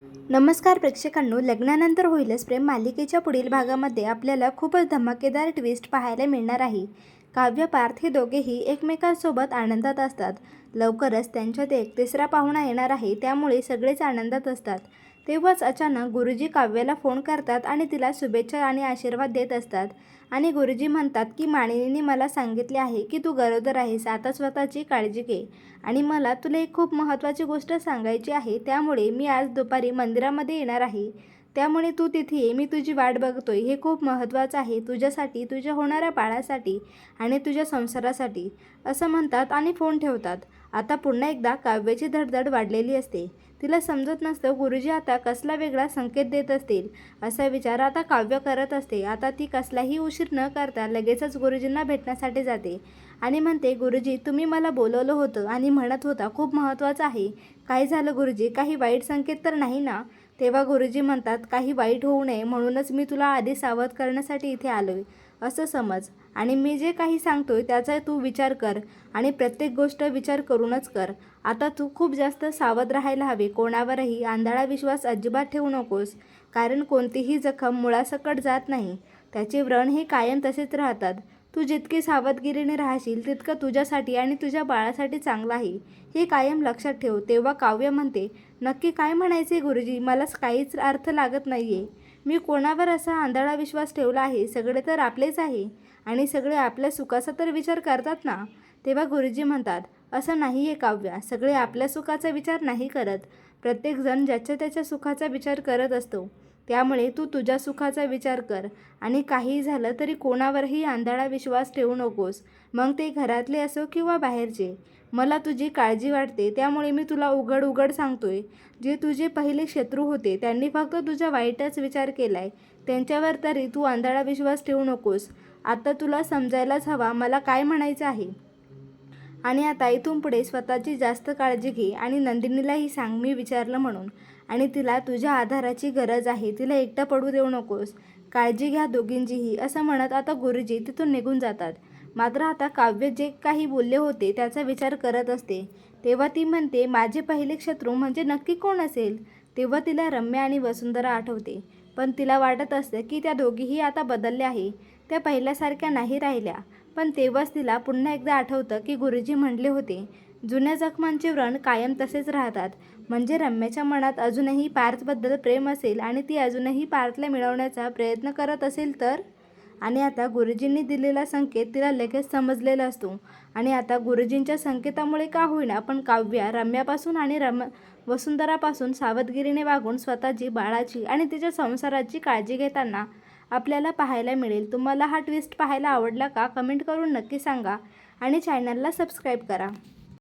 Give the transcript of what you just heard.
नमस्कार प्रेक्षकांनो, लग्नानंतर होईलच प्रेम मालिकेच्या पुढील भागामध्ये आपल्याला खूपच धमाकेदार ट्विस्ट पाहायला मिळणार आहे. काव्य पार्थ हे दोघेही एकमेकांसोबत आनंदात असतात. लवकरच त्यांच्यात एक तिसरा पाहुणा येणार आहे, त्यामुळे सगळेच आनंदात असतात. तेव्हाच अचानक गुरुजी काव्याला फोन करतात आणि तिला शुभेच्छा आणि आशीर्वाद देत असतात. आणि गुरुजी म्हणतात की मानिनीने मला सांगितले आहे की तू गरोदर आहेस, आता स्वतःची काळजी घे. आणि मला तुला एक खूप महत्त्वाची गोष्ट सांगायची आहे, त्यामुळे मी आज दुपारी मंदिरामध्ये येणार आहे. त्यामुळे तू तिथे ये, मी तुझी वाट बघतोय. हे खूप महत्त्वाचं आहे तुझ्यासाठी, तुझ्या होणाऱ्या बाळासाठी आणि तुझ्या संसारासाठी, असं म्हणतात आणि फोन ठेवतात. आता पुन्हा एकदा काव्याची धडधड वाढलेली असते. तिला समजत नसतं गुरुजी आता कसला वेगळा संकेत देत असतील, असा विचार आता काव्य करत असते. आता ती कसलाही उशीर न करता लगेचच गुरुजींना भेटण्यासाठी जाते आणि म्हणते, गुरुजी तुम्ही मला बोलवलं होतं आणि म्हणत होता खूप महत्त्वाचं आहे. काय झालं गुरुजी? काही वाईट संकेत तर नाही ना? तेव्हा गुरुजी म्हणतात, काही वाईट होऊ नये म्हणूनच मी तुला आधी सावध करण्यासाठी इथे आलोय, असं समज. आणि मी जे काही सांगतोय त्याचा तू विचार कर आणि प्रत्येक गोष्ट विचार करूनच कर. आता तू खूप जास्त सावध राहायला हवे. कोणावरही आंधळा विश्वास अजिबात ठेवू नकोस, कारण कोणतीही जखम मुळासकट जात नाही. त्याचे व्रण हे कायम तसेच राहतात. तू जितकी सावधगिरीने राहशील तितकं तुझ्यासाठी आणि तुझ्या बाळासाठी चांगलं आहे, हे कायम लक्षात ठेव. तेव्हा काव्य म्हणते, नक्की काय म्हणायचे गुरुजी? मला काहीच अर्थ लागत नाहीये. मी कोणावर असा आंधळा विश्वास ठेवला आहे? सगळे तर आपलेच आहे आणि सगळे आपल्या सुखाचा तर विचार करतात ना? तेव्हा गुरुजी म्हणतात, असं नाही आहे काव्या, सगळे आपल्या सुखाचा विचार नाही करत. प्रत्येकजण ज्याच्या त्याच्या सुखाचा विचार करत असतो. त्यामुळे तू तुझ्या सुखाचा विचार कर आणि काहीही झालं तरी कोणावरही आंधळा विश्वास ठेवू नकोस, मग ते घरातले असो किंवा बाहेरचे. मला तुझी काळजी वाटते, त्यामुळे मी तुला उघड उघड सांगतोय. जे तुझे पहिले शत्रू होते त्यांनी फक्त तुझा वाईटच विचार केलाय, त्यांच्यावर तरी तू आंधळा विश्वास ठेवू नकोस. आता तुला समजायलाच हवा मला काय म्हणायचं आहे. आणि आता इथून पुढे स्वतःची जास्त काळजी घे आणि नंदिनीलाही सांग मी विचारलं म्हणून. आणि तिला तुझ्या आधाराची गरज आहे, तिला एकटं पडू देऊ नकोस. काळजी घ्या दोघींचीही, असं म्हणत आता गुरुजी तिथून निघून जातात. मात्र आता काव्य जे काही बोलले होते त्याचा विचार करत असते. तेव्हा ती म्हणते, माझे पहिले शत्रू म्हणजे नक्की कोण असेल? तेव्हा तिला रम्या आणि वसुंधरा आठवते. पण तिला वाटत असतं की त्या दोघीही आता बदलल्या आहे, त्या पहिल्यासारख्या नाही राहिल्या. पण तेव्हाच तिला पुन्हा एकदा आठवतं की गुरुजी म्हणले होते, जुन्या जखमांचे व्रण कायम तसेच राहतात. म्हणजे रम्याच्या मनात अजूनही पार्थबद्दल प्रेम असेल आणि ती अजूनही पार्थला मिळवण्याचा प्रयत्न करत असेल तर. आणि आता गुरुजींनी दिलेला संकेत तिला लगेच समजलेला असतो. आणि आता गुरुजींच्या संकेतामुळे का होईना पण काव्या रम्यापासून आणि वसुंधरापासून सावधगिरीने वागून स्वतःची, बाळाची आणि तिच्या संसाराची काळजी घेताना आपल्याला पाहायला मिळेल. तुम्हाला हा ट्विस्ट पाहायला आवडला का? कमेंट करून नक्की सांगा आणि चॅनलला सबस्क्राईब करा.